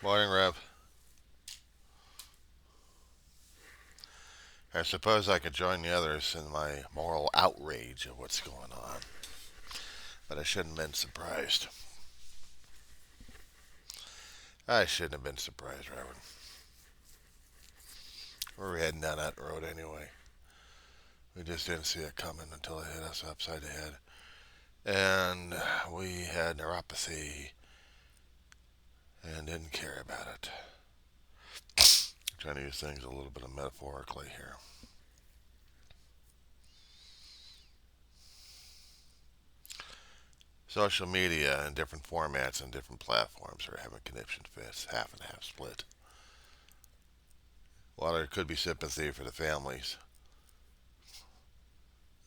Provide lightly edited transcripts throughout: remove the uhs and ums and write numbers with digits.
Morning, Rev. I suppose I could join the others in my moral outrage of what's going on, but I shouldn't have been surprised. I shouldn't have been surprised, Reverend. We were heading down that road anyway. We just didn't see it coming until it hit us upside the head. And we had neuropathy and didn't care about it. I'm trying to use things a little bit of metaphorically here. Social media in different formats and different platforms are having conniption fits, half and half split. While there could be sympathy for the families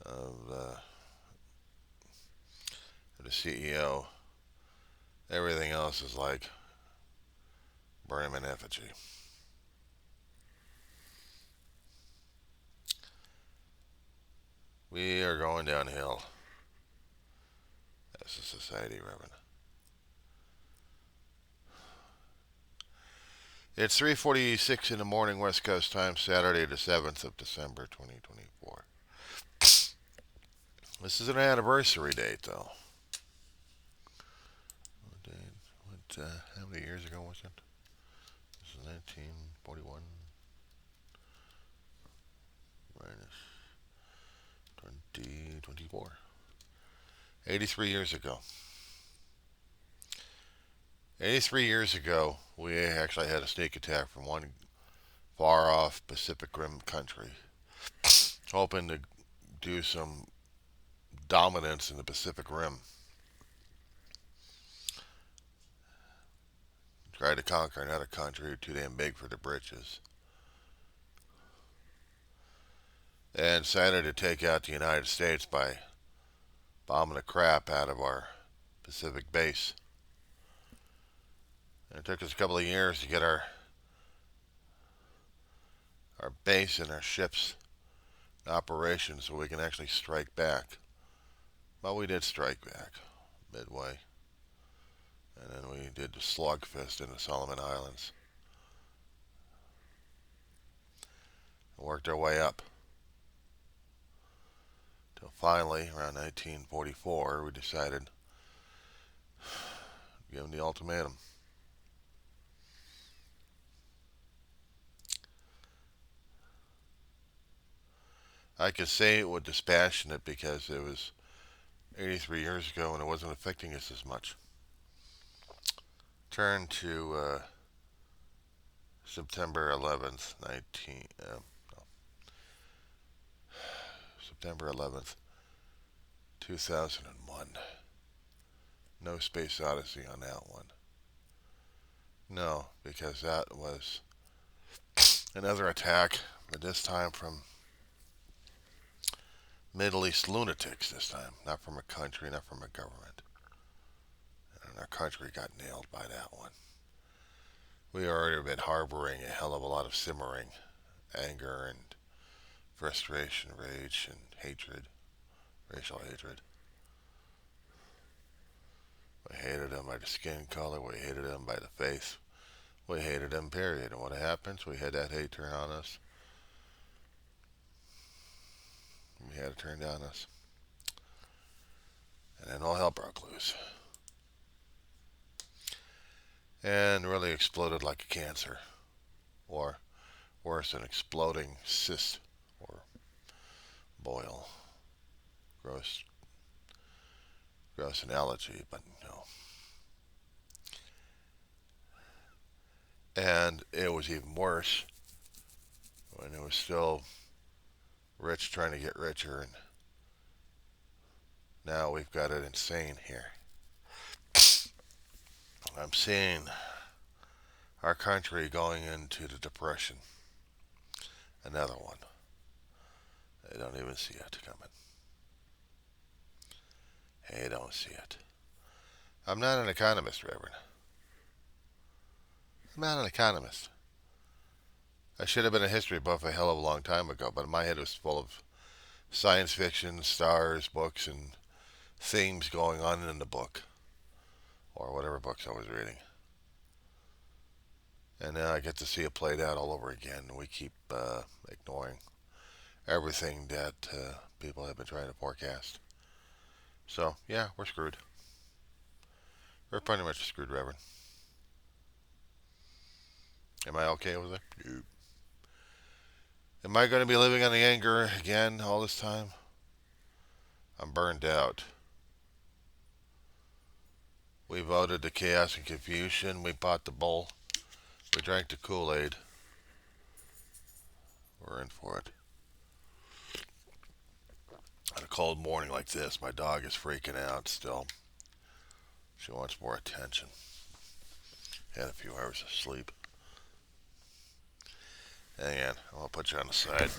of the CEO, everything else is like burn him in effigy. We are going downhill as a society, Reverend. It's 3:46 in the morning, West Coast time, Saturday, the 7th of December, 2024. This is an anniversary date, though. How many years ago was it? This is 1941 minus 2024. 83 years ago. 83 years ago, we actually had a sneak attack from one far off Pacific Rim country, hoping to do some dominance in the Pacific Rim. Try to conquer another country too damn big for the britches. And decided to take out the United States by bombing the crap out of our Pacific base. And it took us a couple of years to get our base and our ships in operation so we can actually strike back. But we did strike back midway. And then we did the slugfest in the Solomon Islands. And worked our way up. Till finally, around 1944, we decided to give them the ultimatum. I could say it with dispassionate because it was 83 years ago and it wasn't affecting us as much. Turn to September 11th, 2001. No Space Odyssey on that one. No, because that was another attack, but this time from Middle East lunatics this time, not from a country, not from a government. And our country got nailed by that one. We already have been harboring a hell of a lot of simmering anger and frustration, rage, and hatred, racial hatred. We hated them by the skin color. We hated them by the face. We hated them, period. And what happens? We had that hate turn on us. We had it turned on us. And then all hell broke loose. And really exploded like a cancer. Or worse, an exploding cyst or boil. Gross, gross analogy, but no. And it was even worse when it was still rich trying to get richer, and now we've got it insane here. I'm seeing our country going into the depression. Another one. They don't even see it coming. They don't see it. I'm not an economist, Reverend. I'm not an economist. I should have been a history buff a hell of a long time ago, but my head was full of science fiction, stars, books, and themes going on in the book, or whatever books I was reading. And now I get to see it played out all over again. We keep ignoring everything that people have been trying to forecast. So, yeah, we're screwed. We're pretty much screwed, Reverend. Am I okay over there? Nope. Am I going to be living on the anger again all this time? I'm burned out. We voted the chaos and confusion. We bought the bowl. We drank the Kool-Aid. We're in for it. On a cold morning like this, my dog is freaking out still. She wants more attention. Had a few hours of sleep. Hang on, I'll put you on the side.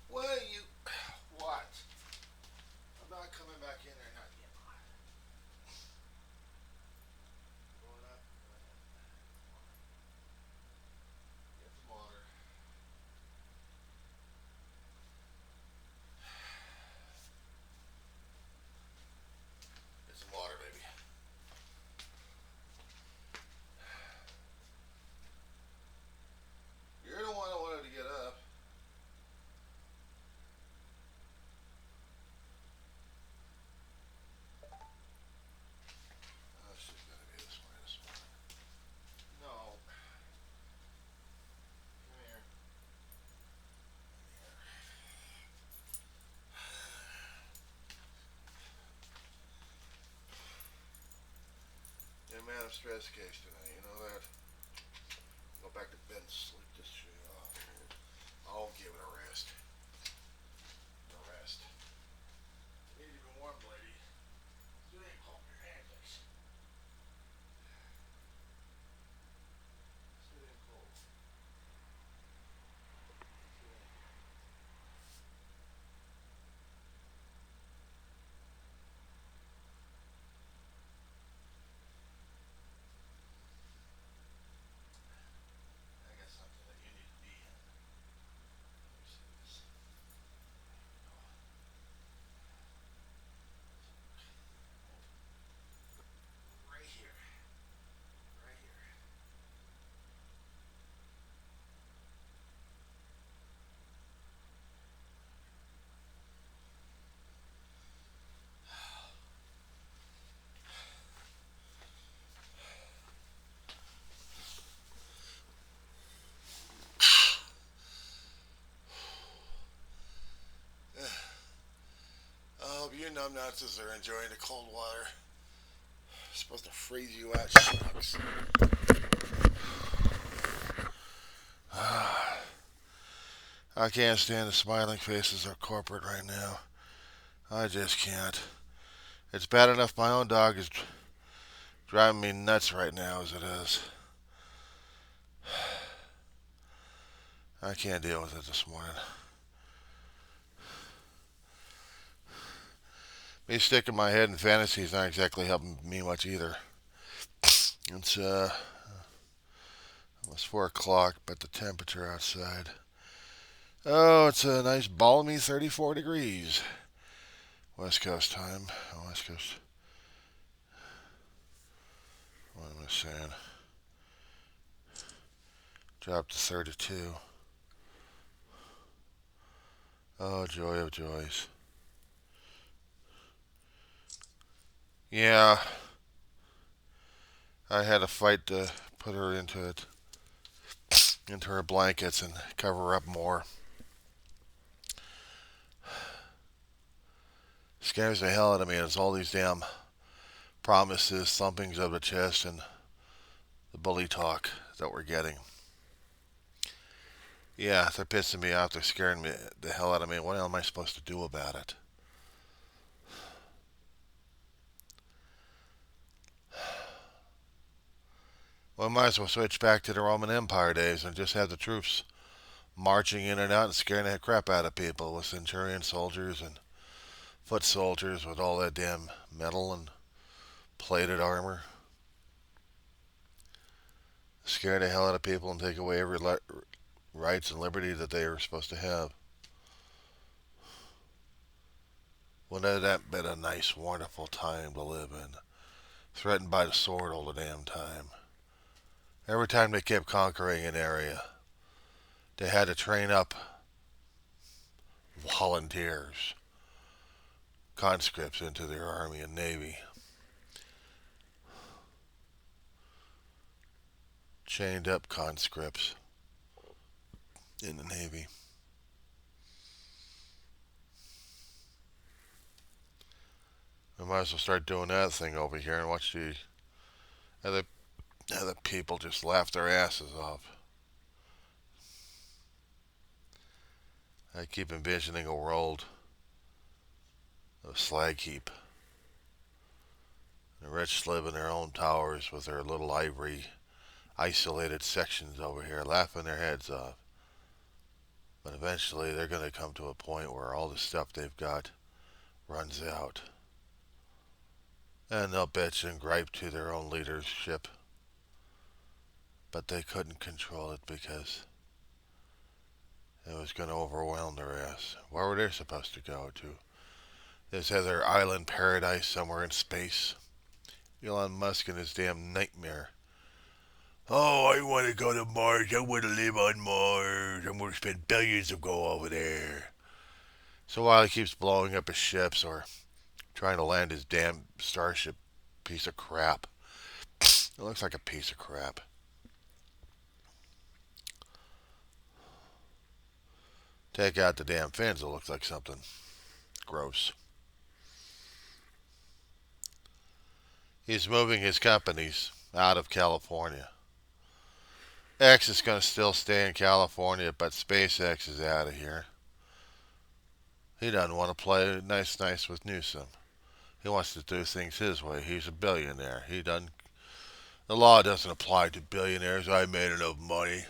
What are you? What? I'm not coming back in there, not yet. Going up. Get some water. Get some water, baby. You're the one that wanted to get up. Oh, she's gotta be this way this morning. No. Come here. The amount of stress case tonight, you know that? Go back to bed and sleep this shit off. I'll give it a rest. A rest. You need to be warm, lady. You ain't cold your hand, please. Sit in cold. Sit in. I got something that you need to be in. Let me see this. Right here. Right here. Oh, you numbnuts are enjoying the cold water. It's supposed to freeze you out, shucks. I can't stand the smiling faces of corporate right now. I just can't. It's bad enough my own dog is driving me nuts right now as it is. I can't deal with it this morning. Me sticking my head in fantasy is not exactly helping me much either. It's almost 4 o'clock, but the temperature outside. Oh, it's a nice balmy 34 degrees. West Coast time. Oh, West Coast. What am I saying? Dropped to 32. Oh, joy of joys. Yeah, I had to fight to put her into her blankets and cover her up more. Scares the hell out of me. It's all these damn promises, thumpings of the chest, and the bully talk that we're getting. Yeah, they're pissing me off. They're scaring me the hell out of me. What am I supposed to do about it? Well, we might as well switch back to the Roman Empire days and just have the troops marching in and out and scaring the crap out of people with centurion soldiers and foot soldiers with all that damn metal and plated armor. Scare the hell out of people and take away every rights and liberty that they are supposed to have. Wouldn't that been a nice, wonderful time to live in? Threatened by the sword all the damn time. Every time they kept conquering an area, they had to train up volunteers, conscripts into their army and navy. Chained up conscripts in the navy. We might as well start doing that thing over here and watch the other people just laugh their asses off. I keep envisioning a world of slag heap. The rich live in their own towers with their little ivory isolated sections over here, laughing their heads off. But eventually they're going to come to a point where all the stuff they've got runs out. And they'll bitch and gripe to their own leadership. But they couldn't control it because it was going to overwhelm their ass. Where were they supposed to go to? This other island paradise somewhere in space. Elon Musk and his damn nightmare. Oh, I want to go to Mars. I want to live on Mars. I'm going to spend billions to go over there. So while he keeps blowing up his ships or trying to land his damn starship piece of crap. It looks like a piece of crap. Take out the damn fins, it looks like something gross. He's moving his companies out of California. X is going to still stay in California, but SpaceX is out of here. He doesn't want to play nice with Newsom. He wants to do things his way. He's a billionaire. The law doesn't apply to billionaires. I made enough money.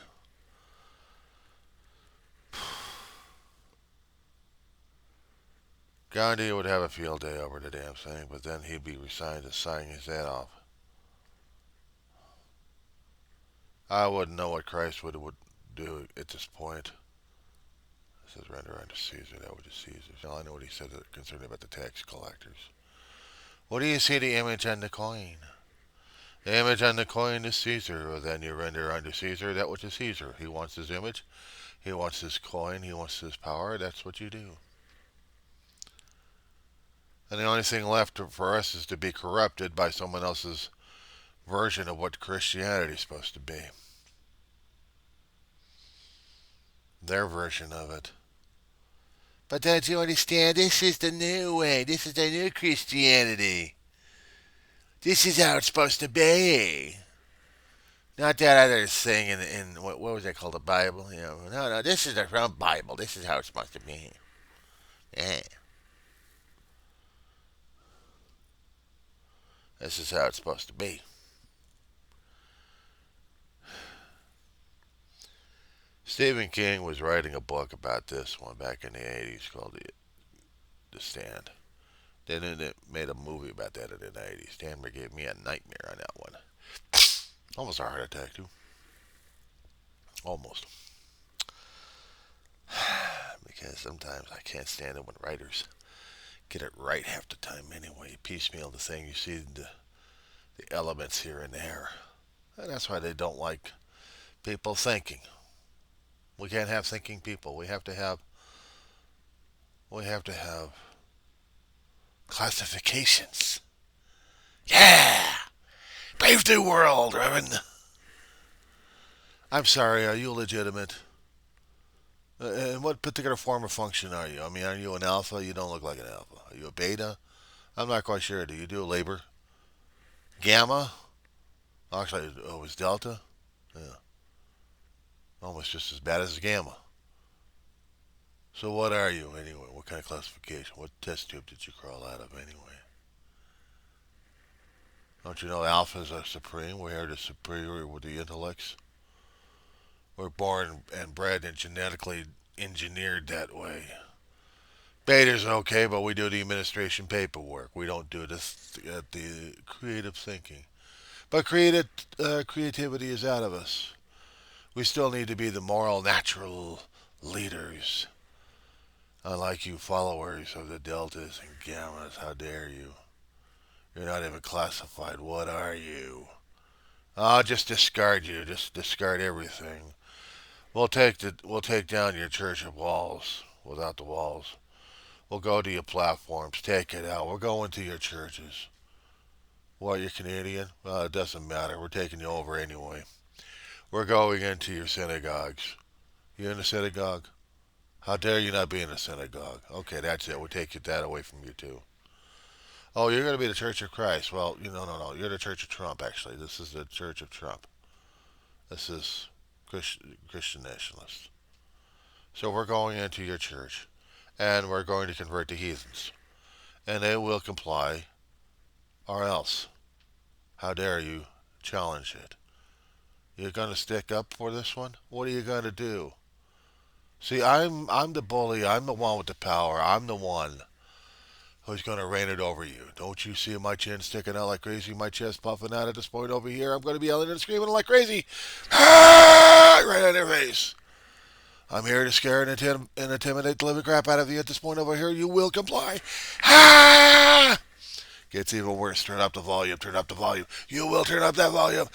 Gandhi would have a field day over the damn thing, but then he'd be resigned to signing his head off. I wouldn't know what Christ would do at this point. It says render unto Caesar that which is Caesar's. All I know what he said concerning about the tax collectors. What do you see the image on the coin? The image on the coin is Caesar. Well, then you render unto Caesar that which is Caesar. He wants his image. He wants his coin. He wants his power. That's what you do. And the only thing left for us is to be corrupted by someone else's version of what Christianity is supposed to be. Their version of it. But don't you understand? This is the new way. This is the new Christianity. This is how it's supposed to be. Not that other thing in what was that called, the Bible? No, this is the real Bible. This is how it's supposed to be. Yeah. This is how it's supposed to be. Stephen King was writing a book about this one back in the 80s called The Stand. Then it made a movie about that in the 80s. Damn, gave me a nightmare on that one. Almost a heart attack, too. Almost. Because sometimes I can't stand it when writers get it right half the time anyway. You piecemeal the thing, you see the elements here and there. And that's why they don't like people thinking. We can't have thinking people. We have to have classifications. Yeah! Brave new world, Reverend. I'm sorry, are you legitimate? And what particular form of function are you? I mean, are you an alpha? You don't look like an alpha. Are you a beta? I'm not quite sure. Do you do labor? Gamma? Actually, it was delta? Yeah. Almost just as bad as gamma. So what are you anyway? What kind of classification? What test tube did you crawl out of anyway? Don't you know alphas are supreme? We are the superior with the intellects. We're born and bred and genetically engineered that way. Betas are okay, but we do the administration paperwork. We don't do the creative thinking. But creativity is out of us. We still need to be the moral, natural leaders. Unlike you followers of the deltas and gammas, how dare you? You're not even classified. What are you? I'll just discard you. Just discard everything. We'll take down your church of walls without the walls. We'll go to your platforms. Take it out. We're going to your churches. What, you're Canadian? Well, it doesn't matter. We're taking you over anyway. We're going into your synagogues. You in a synagogue? How dare you not be in a synagogue? Okay, that's it. We'll take that away from you too. Oh, you're going to be the Church of Christ. Well, no. You're the Church of Trump, actually. This is the Church of Trump. This is Christian nationalists. So we're going into your church, and we're going to convert the heathens. And they will comply, or else. How dare you challenge it? You're going to stick up for this one? What are you going to do? See, I'm the bully. I'm the one with the power. I'm the one who's going to reign it over you. Don't you see my chin sticking out like crazy? My chest puffing out at this point over here. I'm going to be yelling and screaming like crazy. Ah! Right on your face. I'm here to scare and intimidate the living crap out of you at this point over here. You will comply. Ah! Gets even worse. Turn up the volume. Turn up the volume. You will turn up that volume.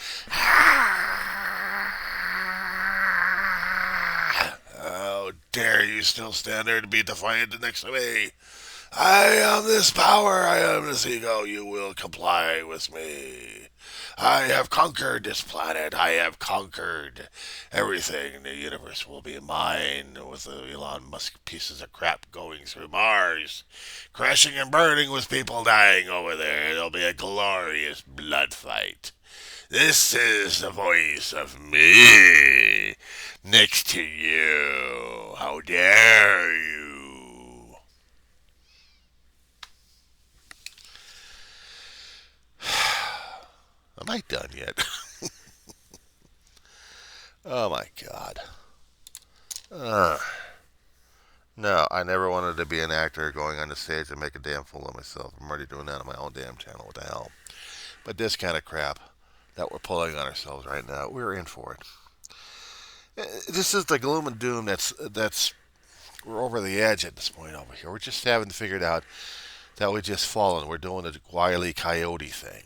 How dare you still stand there to be defiant next to me? I am this power. I am this ego. You will comply with me. I have conquered this planet. I have conquered everything. The universe will be mine with the Elon Musk pieces of crap going through Mars, crashing and burning with people dying over there. There'll be a glorious blood fight. This is the voice of me next to you. How dare you? Am I done yet? Oh my god. Uh, no, I never wanted to be an actor going on the stage and make a damn fool of myself. I'm already doing that on my own damn channel. What the hell? But this kind of crap that we're pulling on ourselves right now, we're in for it. This is the gloom and doom that's we're over the edge at this point over here. We just haven't figured out that we just fallen. We're doing the wily coyote thing.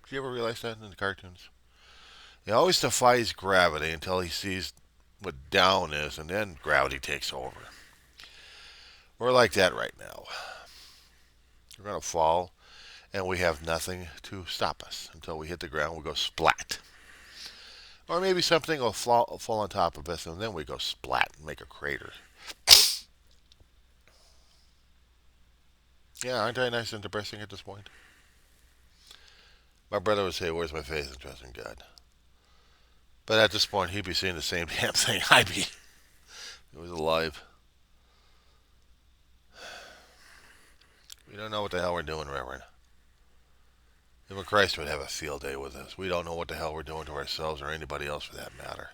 Did you ever realize that in the cartoons? He always defies gravity until he sees what down is, and then gravity takes over. We're like that right now. We're going to fall, and we have nothing to stop us. Until we hit the ground, we go splat. Or maybe something will fall on top of us, and then we go splat and make a crater. Yeah, aren't I nice and depressing at this point? My brother would say, "Where's my faith and trust in God?" But at this point, he'd be saying the same damn thing I'd be. He was alive. We don't know what the hell we're doing, Reverend. Even Christ would have a field day with us. We don't know what the hell we're doing to ourselves or anybody else for that matter.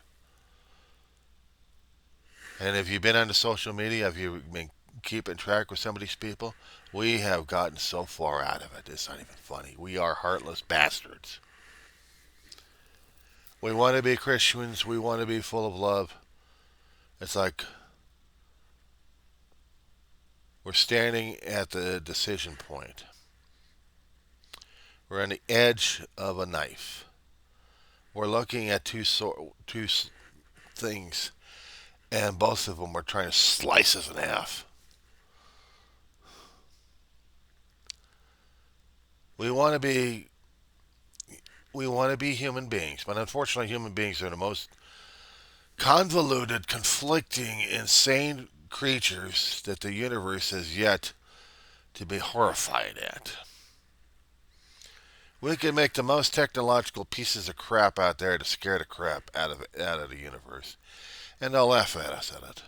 And if you've been on the social media, if you've been keeping track with some of these people, we have gotten so far out of it. It's not even funny. We are heartless bastards. We want to be Christians. We want to be full of love. It's like we're standing at the decision point. We're on the edge of a knife. We're looking at two things, and both of them are trying to slice us in half. We want to be we want to be human beings, but unfortunately, human beings are the most convoluted, conflicting, insane creatures that the universe has yet to be horrified at. We can make the most technological pieces of crap out there to scare the crap out of the universe, and they'll laugh at us at it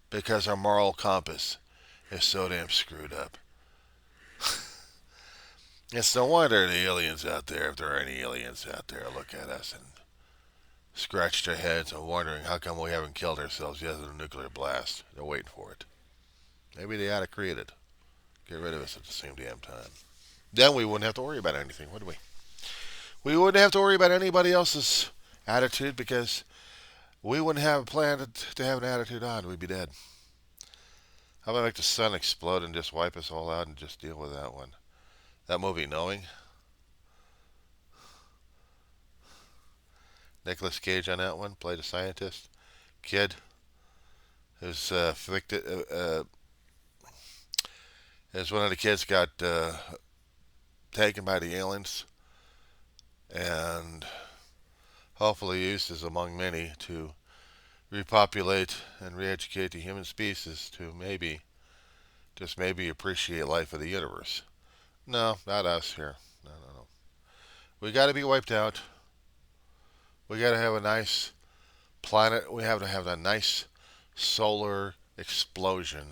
because our moral compass is so damn screwed up. It's no wonder the aliens out there, if there are any aliens out there, look at us and scratch their heads and wondering how come we haven't killed ourselves yet in a nuclear blast. They're waiting for it. Maybe they ought to create it. Get rid of us at the same damn time. Then we wouldn't have to worry about anything, would we? We wouldn't have to worry about anybody else's attitude because we wouldn't have a planet to have an attitude on. We'd be dead. How about make the sun explode and just wipe us all out and just deal with that one? That movie, Knowing, Nicolas Cage on that one, played a scientist kid who's as one of the kids got taken by the aliens and hopefully used as among many to repopulate and re-educate the human species to maybe, just maybe, appreciate life of the universe. No, not us here. No, no, no. We got to be wiped out. We got to have a nice planet. We have to have a nice solar explosion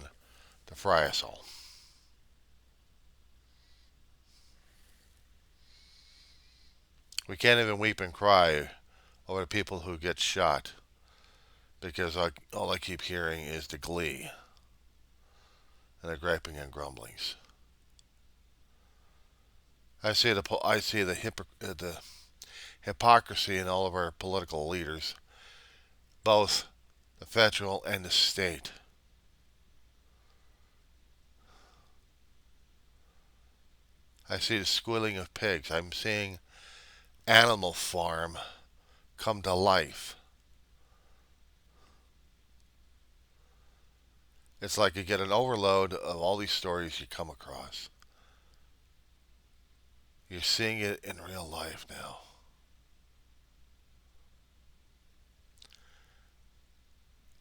to fry us all. We can't even weep and cry over the people who get shot because all I keep hearing is the glee and the griping and grumblings. I see the hypocrisy in all of our political leaders, both the federal and the state. I see the squealing of pigs. I'm seeing Animal Farm come to life. It's like you get an overload of all these stories you come across. You're seeing it in real life now.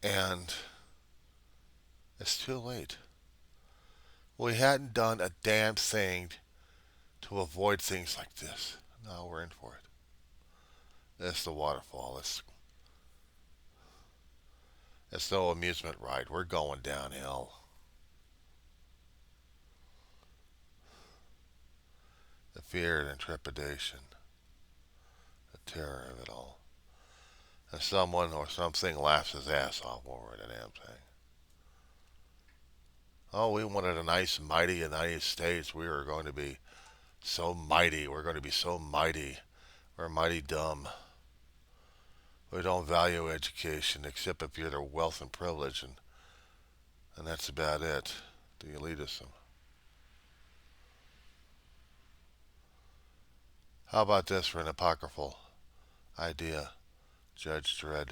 And it's too late. We hadn't done a damn thing to avoid things like this. Now we're in for it. It's the waterfall. It's no amusement ride. We're going downhill. The fear and trepidation, the terror of it all. And someone or something laughs his ass off over the damn thing. Oh, we wanted a nice, mighty United States. We were going to be so mighty. We're going to be so mighty. We're mighty dumb. We don't value education except if you're the wealth and privilege, and that's about it. The elitism. How about this for an apocryphal idea, Judge Dredd?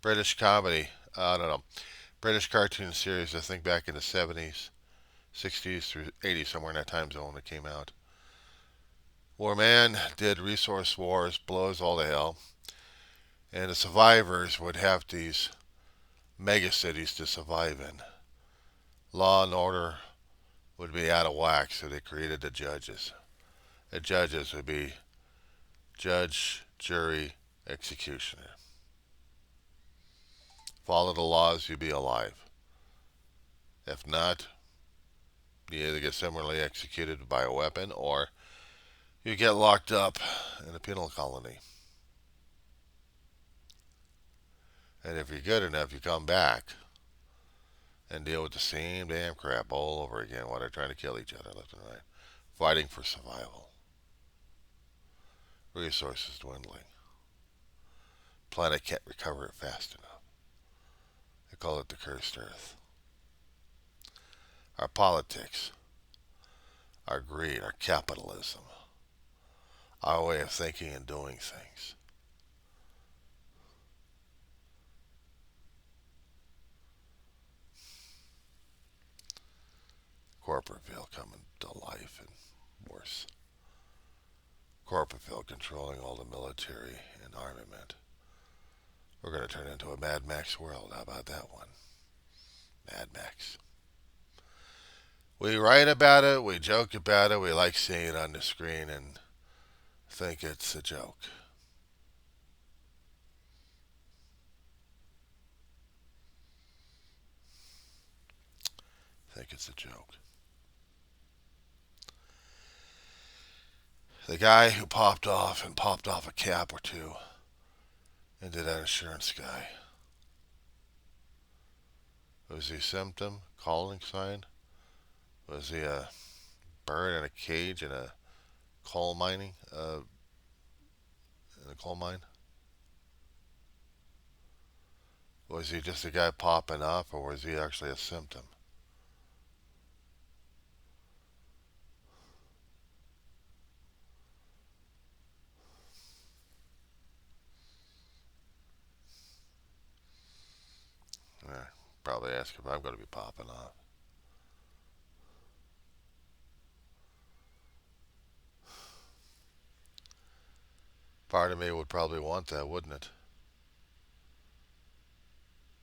British comedy. I don't know. British cartoon series, I think back in the 70s, 60s through 80s, somewhere in that time zone it came out. Where man did resource wars, blows all to hell, and the survivors would have these mega cities to survive in. Law and order would be out of whack, so they created the judges. The judges would be judge, jury, executioner. Follow the laws, you'd be alive. If not, you either get similarly executed by a weapon or you get locked up in a penal colony. And if you're good enough, you come back and deal with the same damn crap all over again while they're trying to kill each other left and right. Fighting for survival. Resources dwindling. Planet can't recover it fast enough. They call it the cursed earth. Our politics, our greed, our capitalism, our way of thinking and doing things. Corporateville coming to life and worse. Corporateville controlling all the military and armament. We're going to turn into a Mad Max world. How about that one? Mad Max. We write about it, we joke about it, we like seeing it on the screen and think it's a joke. Think it's a joke. The guy who popped off a cap or two into that insurance guy. Was he a symptom? Calling sign? Was he a bird in a cage in a coal mining? In a coal mine? Was he just a guy popping off, or was he actually a symptom? Yeah, probably ask if I'm going to be popping off. Part of me would probably want that, wouldn't it?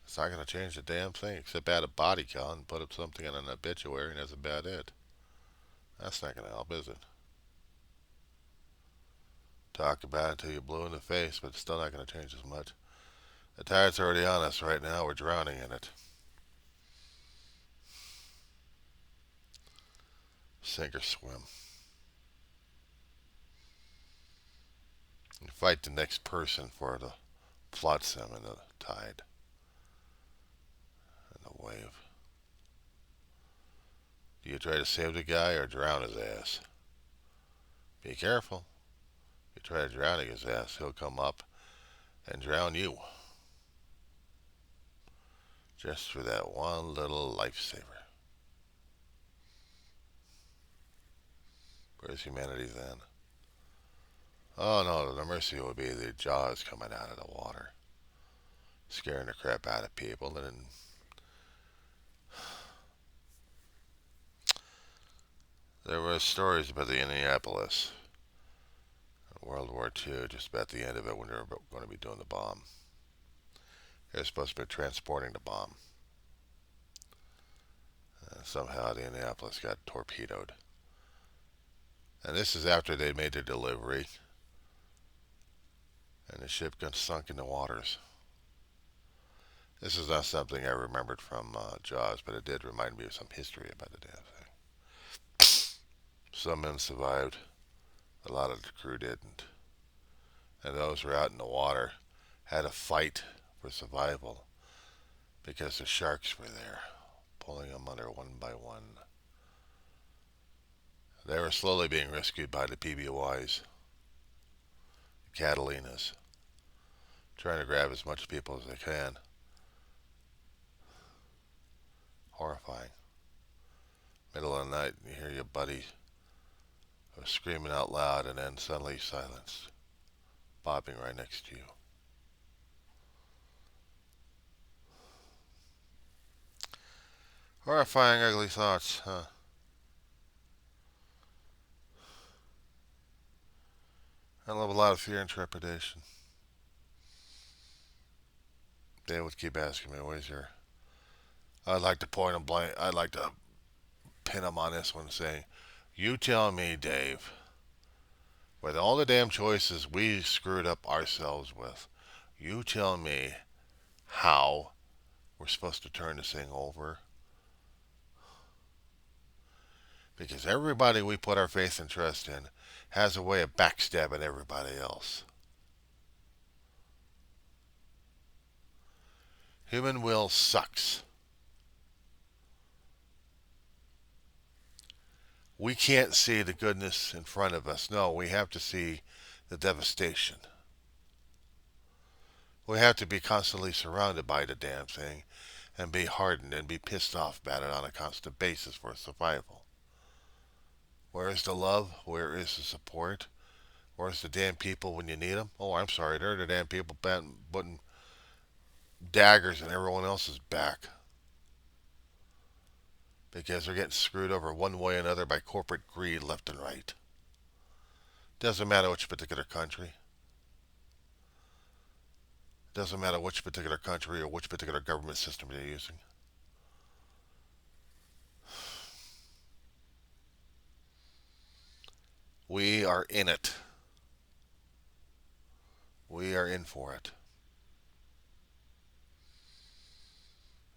It's not going to change the damn thing, except add a body count and put up something in an obituary, and that's about it. That's not going to help, is it? Talk about it until you're blue in the face, but it's still not going to change as much. The tide's already on us right now. We're drowning in it. Sink or swim. You fight the next person for the flotsam and the tide and the wave. Do you try to save the guy or drown his ass? Be careful. If you try drowning his ass, he'll come up and drown you. Just for that one little lifesaver. Where's humanity then? Oh no, the mercy would be the jaws coming out of the water, scaring the crap out of people. And there were stories about the Indianapolis World War II, just about the end of it when they were going to be doing the bomb. They were supposed to be transporting the bomb. Somehow the Indianapolis got torpedoed. And this is after they made their delivery and the ship got sunk in the waters. This is not something I remembered from Jaws, but it did remind me of some history about the damn thing. Some men survived, a lot of the crew didn't. And those who were out in the water had to fight for survival because the sharks were there, pulling them under one by one. They were slowly being rescued by the PBYs, the Catalinas, trying to grab as much people as they can. Horrifying. Middle of the night, you hear your buddy screaming out loud, and then suddenly silence, bobbing right next to you. Horrifying, ugly thoughts, huh? I love a lot of fear and trepidation. They would keep asking me, "Where's your?" I'd like to point them blank. I'd like to pin them on this one, saying, "You tell me, Dave, with all the damn choices we screwed up ourselves with, you tell me how we're supposed to turn this thing over." Because everybody we put our faith and trust in has a way of backstabbing everybody else. Human will sucks. We can't see the goodness in front of us. No, we have to see the devastation. We have to be constantly surrounded by the damn thing and be hardened and be pissed off about it on a constant basis for survival. Where is the love? Where is the support? Where's the damn people when you need them? Oh, I'm sorry, they're the damn people putting daggers in everyone else's back because they're getting screwed over one way or another by corporate greed left and right. Doesn't matter which particular country. Doesn't matter which particular country or which particular government system you're using. We are in it. We are in for it.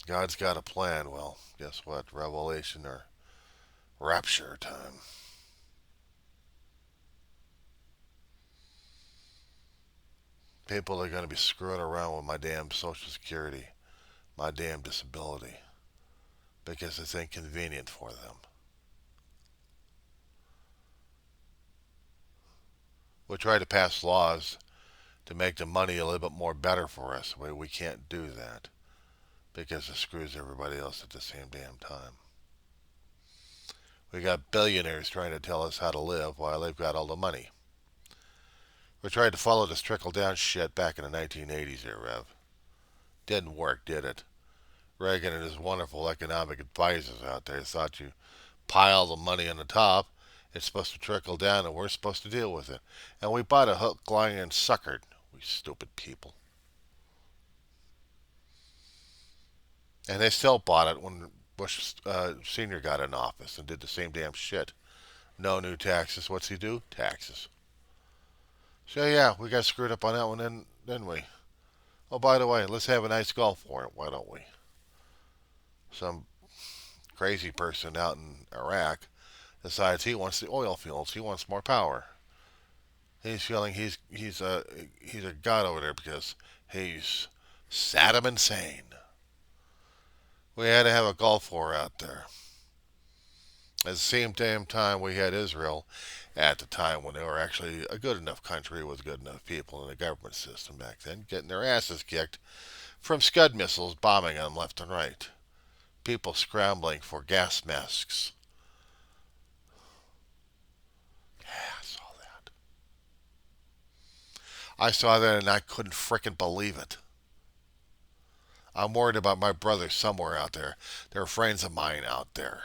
God's got a plan. Well, guess what? Revelation or rapture time. People are going to be screwing around with my damn Social Security, my damn disability, because it's inconvenient for them. We try to pass laws to make the money a little bit more better for us. We can't do that. because it screws everybody else at the same damn time. We got billionaires trying to tell us how to live while they've got all the money. We tried to follow this trickle down shit back in the 1980s here, Rev. Didn't work, did it? Reagan and his wonderful economic advisors out there thought you pile the money on the top, it's supposed to trickle down and we're supposed to deal with it. And we bought a hook, line, and suckered. We stupid people. And they still bought it when Bush Sr. got in office and did the same damn shit. No new taxes. What's he do? Taxes. So yeah, we got screwed up on that one, didn't we? Oh, by the way, let's have a nice golf for it. Why don't we? Some crazy person out in Iraq decides he wants the oil fields. He wants more power. He's feeling he's a god over there because he's Saddam insane. We had to have a Gulf War out there. At the same damn time, we had Israel at the time when they were actually a good enough country with good enough people in the government system back then, getting their asses kicked from Scud missiles bombing them left and right. People scrambling for gas masks. Yeah, I saw that. I saw that and I couldn't frickin' believe it. I'm worried about my brothers somewhere out there. There are friends of mine out there.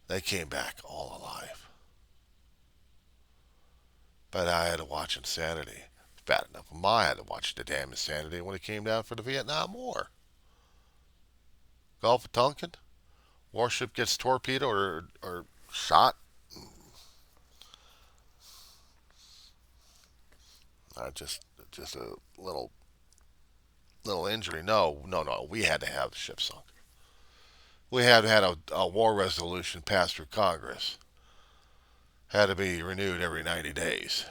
They came back all alive. But I had to watch Insanity. It's bad enough. I had to watch the damn Insanity when it came down for the Vietnam War. Gulf of Tonkin? Warship gets torpedoed or shot? Just a little injury. No. We had to have the ship sunk. We had had a war resolution passed through Congress. Had to be renewed every 90 days.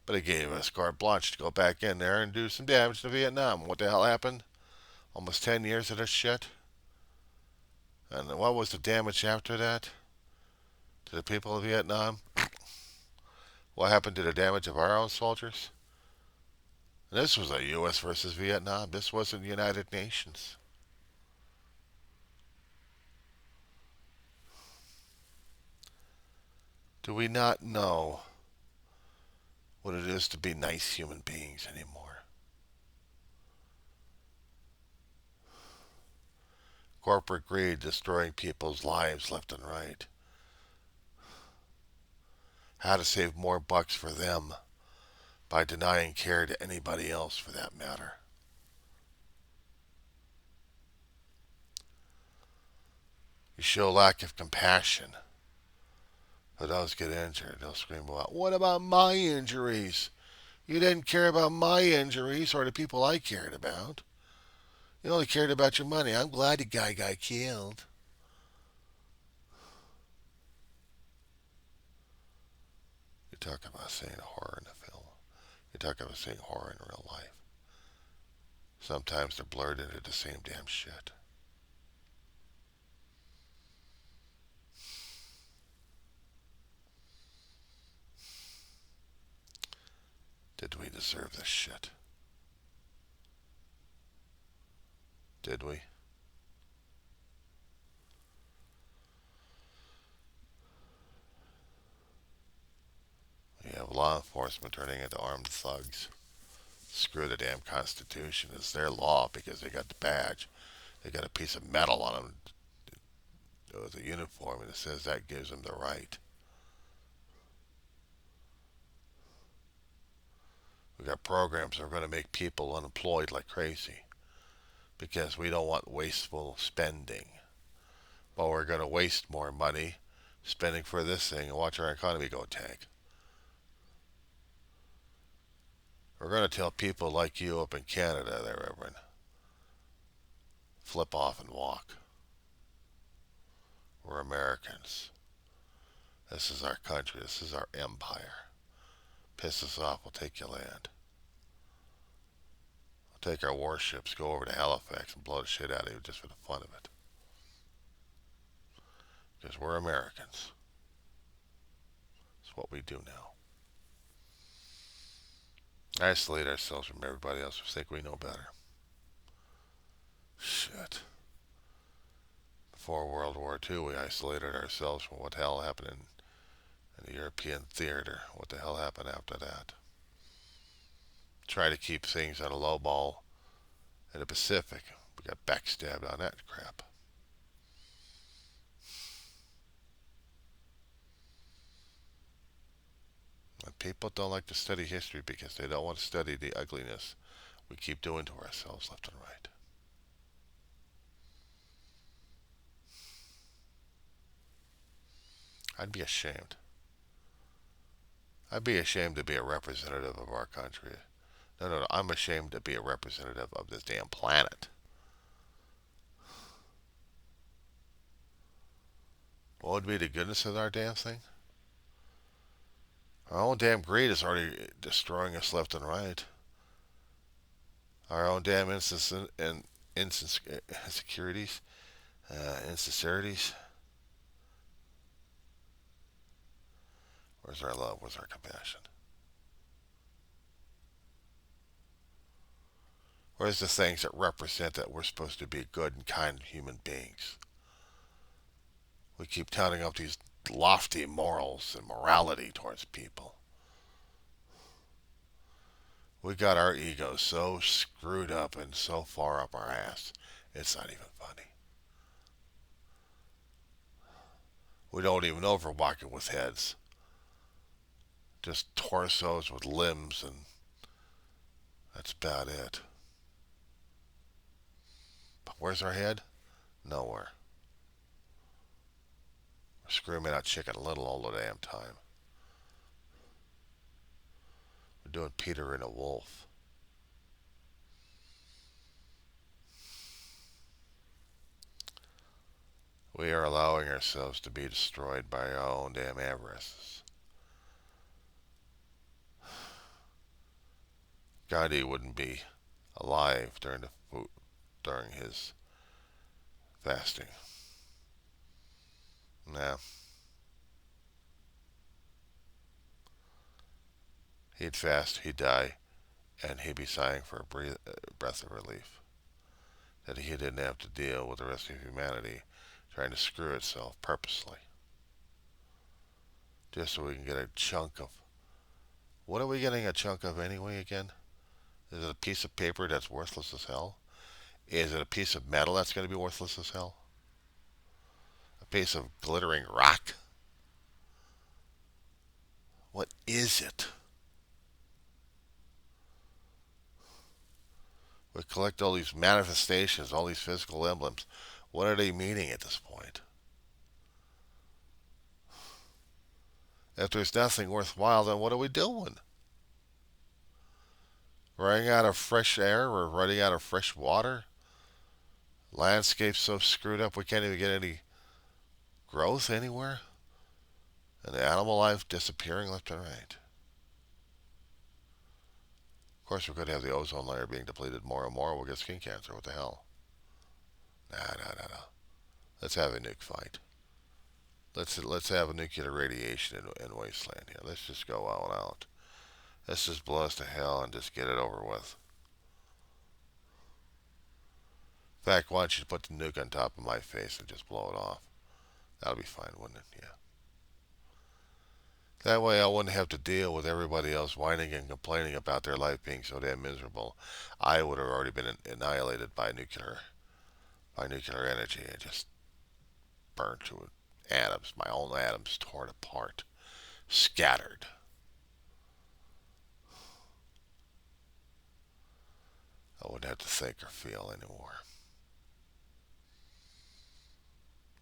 But it gave us carte blanche to go back in there and do some damage to Vietnam. What the hell happened? Almost 10 years of this shit. And what was the damage after that to the people of Vietnam? What happened to the damage of our own soldiers? And this was a U.S. versus Vietnam. This wasn't the United Nations. Do we not know what it is to be nice human beings anymore? Corporate greed destroying people's lives left and right. How to save more bucks for them by denying care to anybody else for that matter. You show lack of compassion. For those get injured, they'll scream about, what about my injuries? You didn't care about my injuries or the people I cared about. You only cared about your money. I'm glad the guy got killed. You talk about seeing horror in a film. You talk about seeing horror in real life. Sometimes they're blurred into the same damn shit. Did we deserve this shit? Did we? We have law enforcement turning into armed thugs. Screw the damn Constitution. It's their law because they got the badge. They got a piece of metal on them with a uniform, and it says that gives them the right. We got programs that are going to make people unemployed like crazy because we don't want wasteful spending. But we're going to waste more money spending for this thing and watch our economy go tank. We're going to tell people like you up in Canada there, Reverend, flip off and walk. We're Americans. This is our country. This is our empire. Piss us off, we'll take your land. We'll take our warships, go over to Halifax and blow the shit out of you just for the fun of it. Because we're Americans. It's what we do now. Isolate ourselves from everybody else who think we know better. Shit. Before World War II, we isolated ourselves from what the hell happened in the European theater. What the hell happened after that? Try to keep things on a low ball in the Pacific. We got backstabbed on that crap. And people don't like to study history because they don't want to study the ugliness we keep doing to ourselves left and right. I'd be ashamed. I'd be ashamed to be a representative of our country. No, no, no. I'm ashamed to be a representative of this damn planet. What would be the goodness of our damn thing? Our own damn greed is already destroying us left and right. Our own damn insecurities, insincerities. Where's our love? Where's our compassion? Where's the things that represent that we're supposed to be good and kind human beings? We keep counting up these lofty morals and morality towards people. We got our egos so screwed up and so far up our ass, it's not even funny. We don't even know if we're walking with heads. Just torsos with limbs, and that's about it. But where's our head? Nowhere. We're screaming out Chicken Little all the damn time. We're doing Peter and a Wolf. We are allowing ourselves to be destroyed by our own damn avarices. Gandhi wouldn't be alive during his fasting. Nah, he'd fast, he'd die, and he'd be sighing for a breath of relief. That he didn't have to deal with the rest of humanity trying to screw itself purposely. Just so we can get a chunk of. What are we getting a chunk of anyway again? Is it a piece of paper that's worthless as hell? Is it a piece of metal that's going to be worthless as hell? A piece of glittering rock? What is it? We collect all these manifestations, all these physical emblems. What are they meaning at this point? If there's nothing worthwhile, then what are we doing? Running out of fresh air? We're running out of fresh water? Landscape's so screwed up we can't even get any growth anywhere? And the animal life disappearing left and right. Of course, we could have the ozone layer being depleted more and more. We'll get skin cancer. What the hell? Nah, nah, nah, nah. Let's have a nuke fight. Let's have a nuclear radiation in wasteland here. Let's just go all out. Let's just blow us to hell and just get it over with. In fact, why don't you put the nuke on top of my face and just blow it off? That'll be fine, wouldn't it? Yeah. That way I wouldn't have to deal with everybody else whining and complaining about their life being so damn miserable. I would have already been annihilated by nuclear energy and just burned to atoms, my own atoms torn apart, scattered. I wouldn't have to think or feel anymore.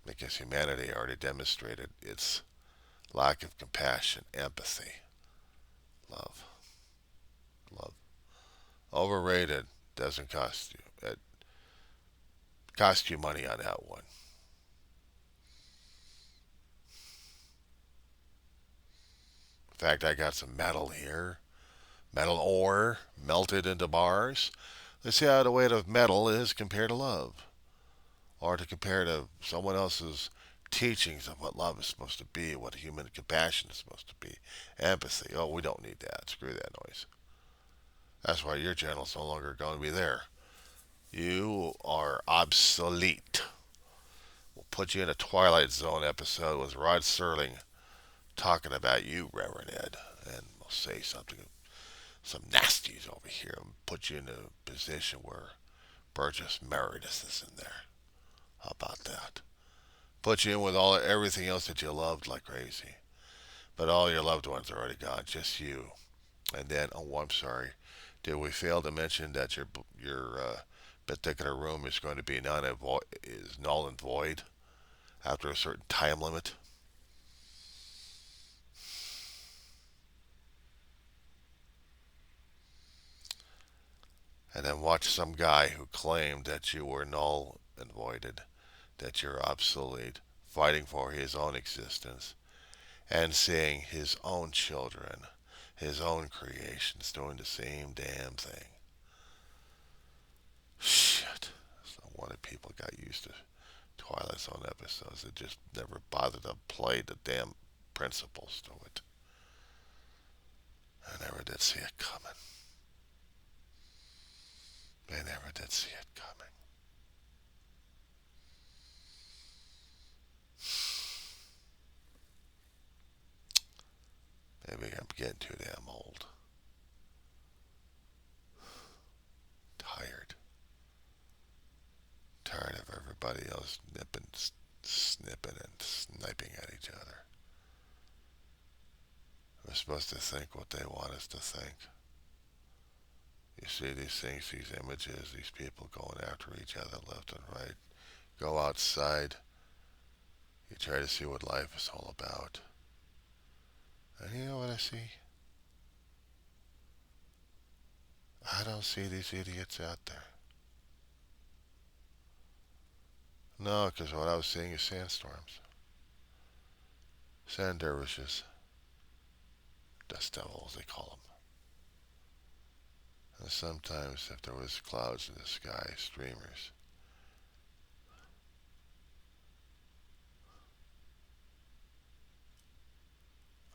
Because humanity already demonstrated its lack of compassion, empathy, love. Love. Overrated. Doesn't cost you. It costs you money on that one. In fact, I got some metal here. Metal ore melted into bars. Let's see how the weight of metal is compared to love. Or to compare to someone else's teachings of what love is supposed to be, what human compassion is supposed to be. Empathy. Oh, we don't need that. Screw that noise. That's why your channel's no longer going to be there. You are obsolete. We'll put you in a Twilight Zone episode with Rod Serling talking about you, Reverend Ed, and we'll say something, some nasties over here, and put you in a position where Burgess Meredith is in there. How about that? Put you in with all everything else that you loved like crazy, but all your loved ones are already gone, just you. And then, oh, I'm sorry, did we fail to mention that your particular room is going to be is null and void after a certain time limit? And then watch some guy who claimed that you were null and voided, that you're obsolete, fighting for his own existence, and seeing his own children, his own creations doing the same damn thing. Shit. So why people got used to Twilight Zone episodes that just never bothered to play the damn principles to it. I never did see it coming. They never did see it coming. Maybe I'm getting too damn old. Tired. Tired of everybody else snipping and sniping at each other. We're supposed to think what they want us to think. You see these things, these images, these people going after each other left and right. Go outside. You try to see what life is all about. And you know what I see? I don't see these idiots out there. No, because what I was seeing is sandstorms. Sand dervishes. Dust devils, they call them. And sometimes, if there was clouds in the sky, streamers.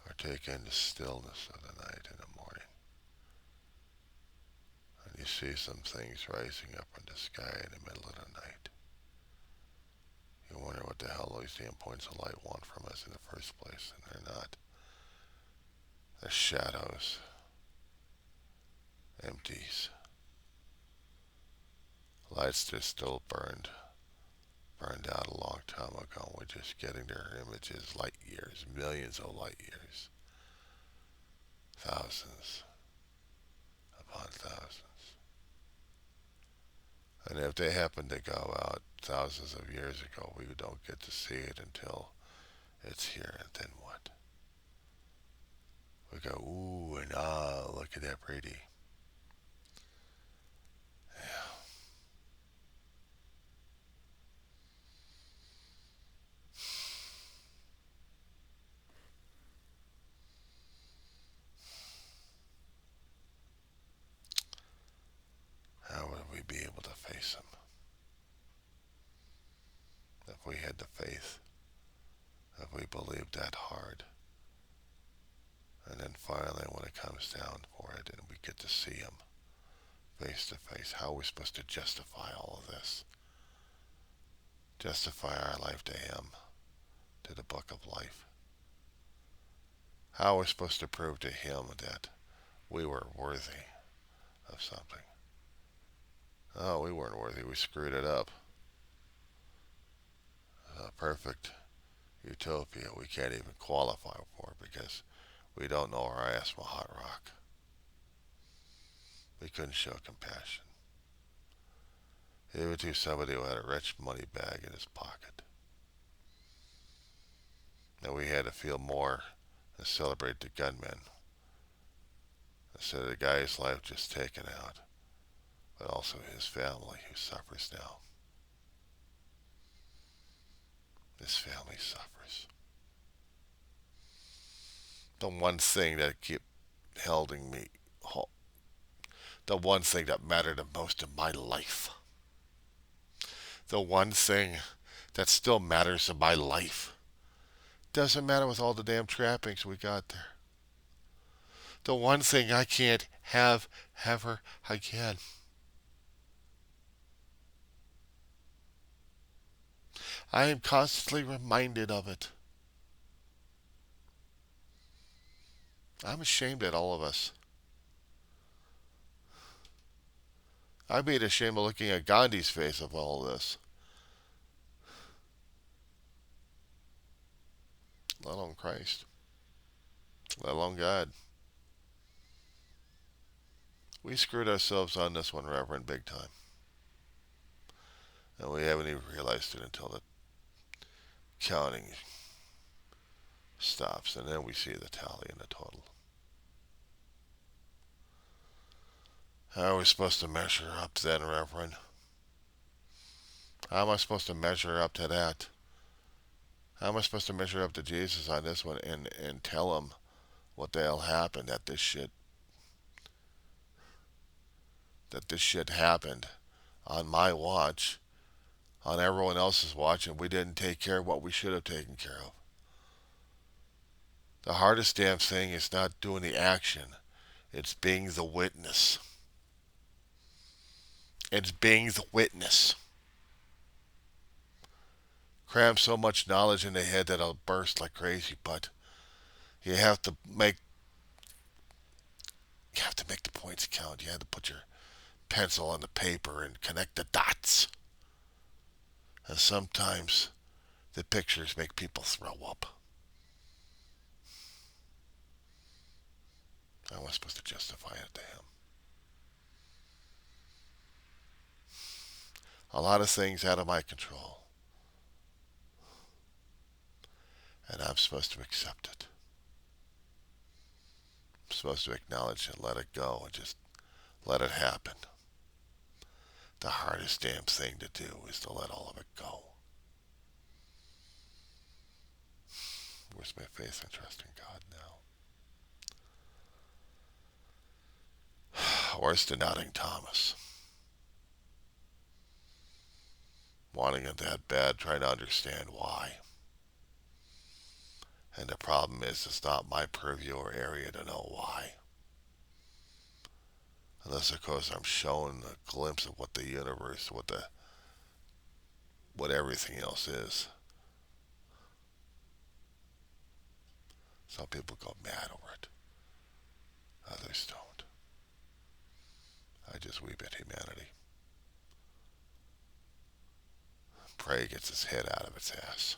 Or take in the stillness of the night in the morning. And you see some things rising up in the sky in the middle of the night. You wonder what the hell these damn points of light want from us in the first place, and they're not. They're shadows, empties. Lights that still burned out a long time ago. We're just getting their images, light years, millions of light years, thousands upon thousands. And if they happen to go out thousands of years ago, we don't get to see it until it's here, and then what? We go, ooh, and ah, look at that pretty. Yeah. How would we be able to face them if we had the faith, if we believed that hard? And then finally, when it comes down for it, and we get to see them face to face, how are we supposed to justify all of this? Justify our life to Him, to the book of life. How are we supposed to prove to Him that we were worthy of something? Oh, we weren't worthy. We screwed it up. A perfect utopia we can't even qualify for because we don't know our ass from a hot rock. We couldn't show compassion. Even to somebody who had a rich money bag in his pocket. And we had to feel more and celebrate the gunmen instead of the guy's life just taken out, but also his family who suffers now. His family suffers. The one thing that kept holding me, the one thing that mattered the most in my life, the one thing that still matters in my life, doesn't matter with all the damn trappings we got there. The one thing I can't have ever again I am constantly reminded of it. I'm ashamed at all of us. I'd be ashamed of looking at Gandhi's face of all this, let alone Christ, let alone God. We screwed ourselves on this one, Reverend, big time. And we haven't even realized it until the counting stops, and then we see the tally and the total. How are we supposed to measure up then, Reverend? How am I supposed to measure up to that? How am I supposed to measure up to Jesus on this one and tell him what the hell happened, that this shit happened on my watch, on everyone else's watch, and we didn't take care of what we should have taken care of? The hardest damn thing is not doing the action. It's being the witness. It's being the witness. Cram so much knowledge in the head that it'll burst like crazy, but you have to make the points count. You have to put your pencil on the paper and connect the dots. And sometimes the pictures make people throw up. How am I supposed to justify it to him? A lot of things out of my control. And I'm supposed to accept it. I'm supposed to acknowledge it, let it go, and just let it happen. The hardest damn thing to do is to let all of it go. Where's my faith and trust in God now? Where's the doubting Thomas? Wanting it that bad, trying to understand why. And the problem is, it's not my purview or area to know why. Unless, of course, I'm shown a glimpse of what the universe, what everything else is. Some people go mad over it. Others don't. I just weep at humanity. Pray gets its head out of its ass.